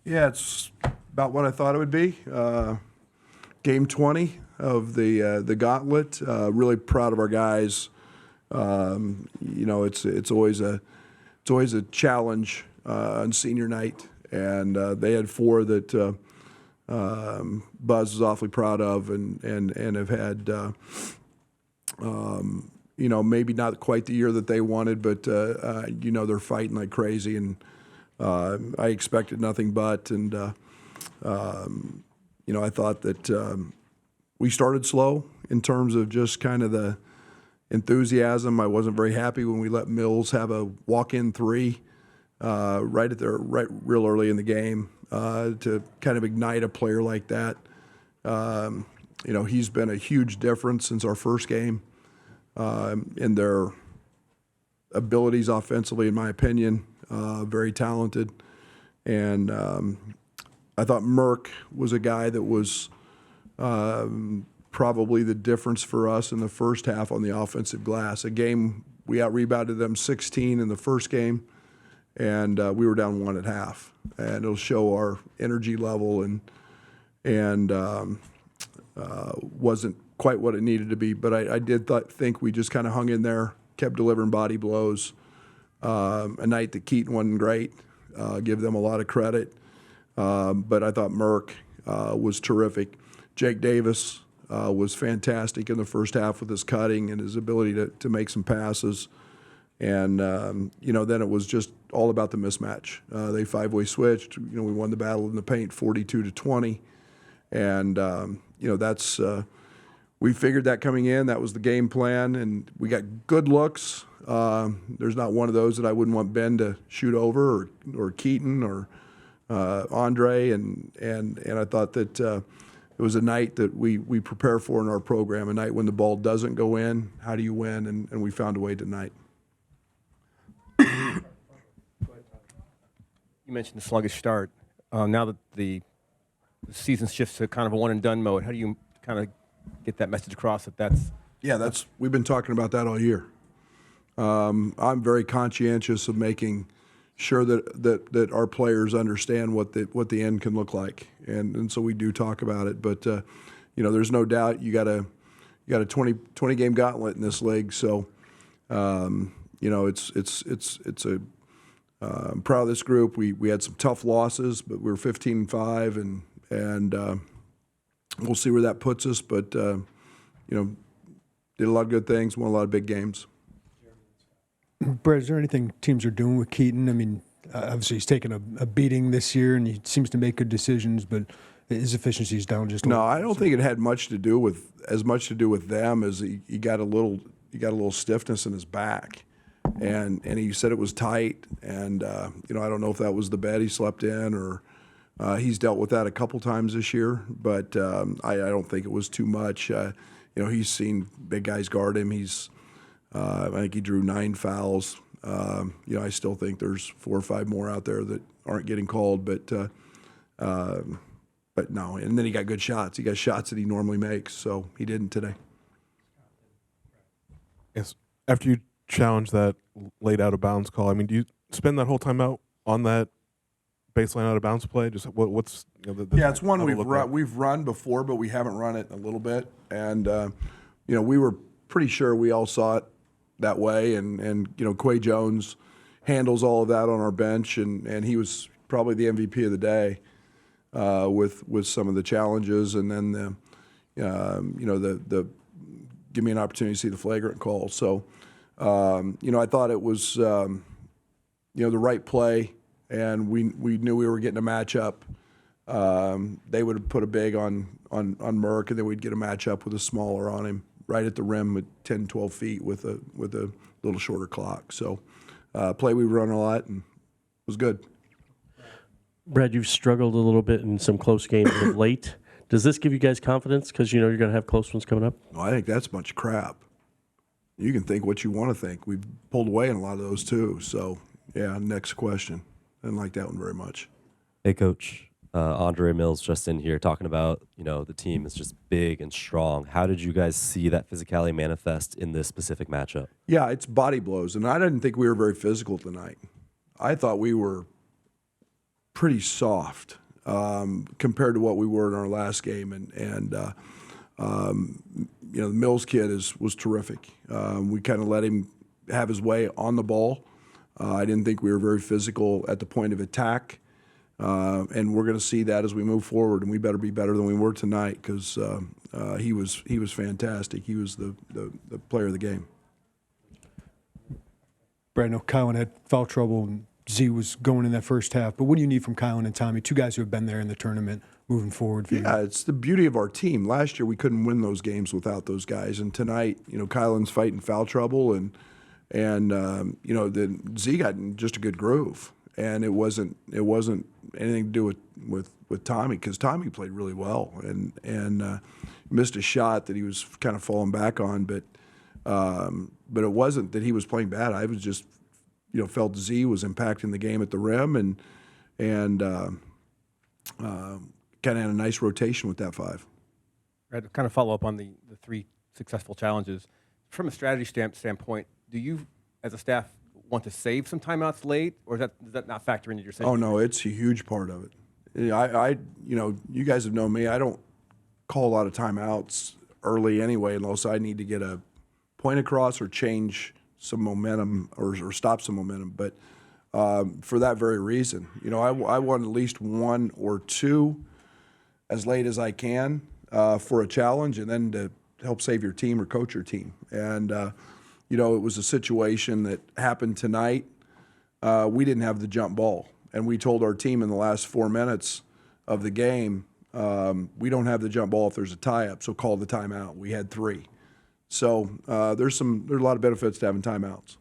Yeah, it's about what I thought it would be. Game 20 of the gauntlet. Really proud of our guys. It's always a challenge on senior night, and they had 4 that Buzz is awfully proud of, and have had maybe not quite the year that they wanted, but they're fighting like crazy, and I expected nothing but, and I thought that we started slow in terms of just kind of the enthusiasm. I wasn't very happy when we let Mills have a walk-in 3 right real early in the game to kind of ignite a player like that. He's been a huge difference since our first game in their abilities offensively, in my opinion. Very talented. And I thought Merck was a guy that was probably the difference for us in the first half on the offensive glass. A game, we out-rebounded them 16 in the first game, and we were down 1 at half. And it'll show our energy level and wasn't quite what it needed to be. But I did think we just kind of hung in there, kept delivering body blows. A night that Keaton wasn't great. Give them a lot of credit. But I thought Merck was terrific. Jake Davis was fantastic in the first half with his cutting and his ability to make some passes. And, then it was just all about the mismatch. They 5-way switched. We won the battle in the paint 42-20. And, that's we figured that coming in. That was the game plan. And we got good looks. There's not one of those that I wouldn't want Ben to shoot over or Keaton or Andre. And I thought that it was a night that we prepare for in our program, a night when the ball doesn't go in. How do you win? And we found a way tonight. You mentioned the sluggish start. Now that the season shifts to kind of a one-and-done mode, how do you kind of get that message across that's... Yeah, we've been talking about that all year. I'm very conscientious of making sure that our players understand what the end can look like, and so we do talk about it. But there's no doubt you got a 20 game gauntlet in this league. So I'm proud of this group. We had some tough losses, but we were 15-5, and we'll see where that puts us. But did a lot of good things, won a lot of big games. Brad, is there anything teams are doing with Keaton? I mean, obviously he's taken a beating this year, and he seems to make good decisions, but his efficiency is down just a little. No, I don't think it had as much to do with them as he got a little stiffness in his back, and he said it was tight, and I don't know if that was the bed he slept in or he's dealt with that a couple times this year, but I don't think it was too much. He's seen big guys guard him. I think he drew 9 fouls. I still think there's 4 or 5 more out there that aren't getting called, but no. And then he got good shots. He got shots that he normally makes, so he didn't today. Yes. After you challenge that late out of bounds call, I mean, do you spend that whole time out on that baseline out of bounds play? Just what's yeah, it's one we've run before, but we haven't run it in a little bit, and we were pretty sure we all saw it that way, and Quay Jones handles all of that on our bench, and he was probably the MVP of the day with some of the challenges, and then the give me an opportunity to see the flagrant call. So I thought it was the right play, and we knew we were getting a matchup. They would have put a big on Merck, and then we'd get a matchup with a smaller on him right at the rim at 10, 12 feet with a little shorter clock. So play we run a lot, and it was good. Brad, you've struggled a little bit in some close games of late. Does this give you guys confidence because you're going to have close ones coming up? No, I think that's a bunch of crap. You can think what you want to think. We've pulled away in a lot of those too. So, yeah, next question. I didn't like that one very much. Hey, Coach. Andre Mills just in here talking about, the team is just big and strong. How did you guys see that physicality manifest in this specific matchup? Yeah, it's body blows, and I didn't think we were very physical tonight. I thought we were pretty soft compared to what we were in our last game, and the Mills kid was terrific. We kind of let him have his way on the ball. I didn't think we were very physical at the point of attack, and we're going to see that as we move forward. And we better be better than we were tonight because he was fantastic. He was the player of the game. Brad, I know Kylan had foul trouble and Z was going in that first half, but what do you need from Kylan and Tommy, two guys who have been there in the tournament moving forward for you? Yeah, it's the beauty of our team. Last year we couldn't win those games without those guys, and tonight, Kylan's fighting foul trouble, and the Z got in just a good groove, and it wasn't anything to do with Tommy because Tommy played really well and missed a shot that he was kind of falling back on, but it wasn't that he was playing bad. I was just felt Z was impacting the game at the rim and kind of had a nice rotation with that five. Right, to kind of follow up on the three successful challenges, from a strategy standpoint, do you, as a staff, want to save some timeouts late, or does that not factor into your decision? Oh no, it's a huge part of it. I you guys have known me. I don't call a lot of timeouts early anyway, unless I need to get a point across or change some momentum or stop some momentum. But for that very reason, I want at least one or two as late as I can for a challenge, and then to help save your team or coach your team. And it was a situation that happened tonight. We didn't have the jump ball, and we told our team in the last 4 minutes of the game, we don't have the jump ball if there's a tie-up, so call the timeout. We had 3. So there's a lot of benefits to having timeouts.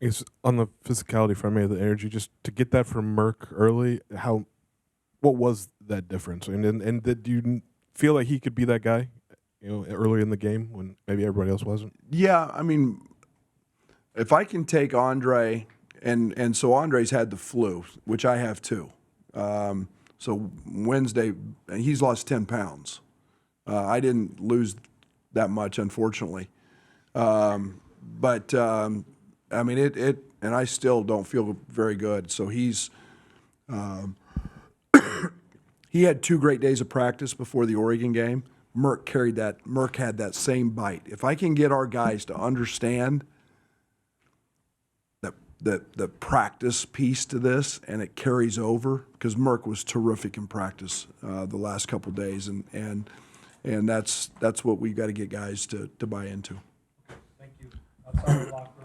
Is on the physicality front, maybe the energy, just to get that from Merck early. What was that difference? And did you feel like he could be that guy, early in the game when maybe everybody else wasn't? Yeah, I mean, if I can take Andre, and so Andre's had the flu, which I have too. So Wednesday, and he's lost 10 pounds. I didn't lose that much, unfortunately. But I mean, and I still don't feel very good. So he's, he had 2 great days of practice before the Oregon game. Merck had that same bite. If I can get our guys to understand the practice piece to this, and it carries over, because Merck was terrific in practice the last couple of days, and that's what we've got to get guys to buy into. Thank you. Outside the locker room.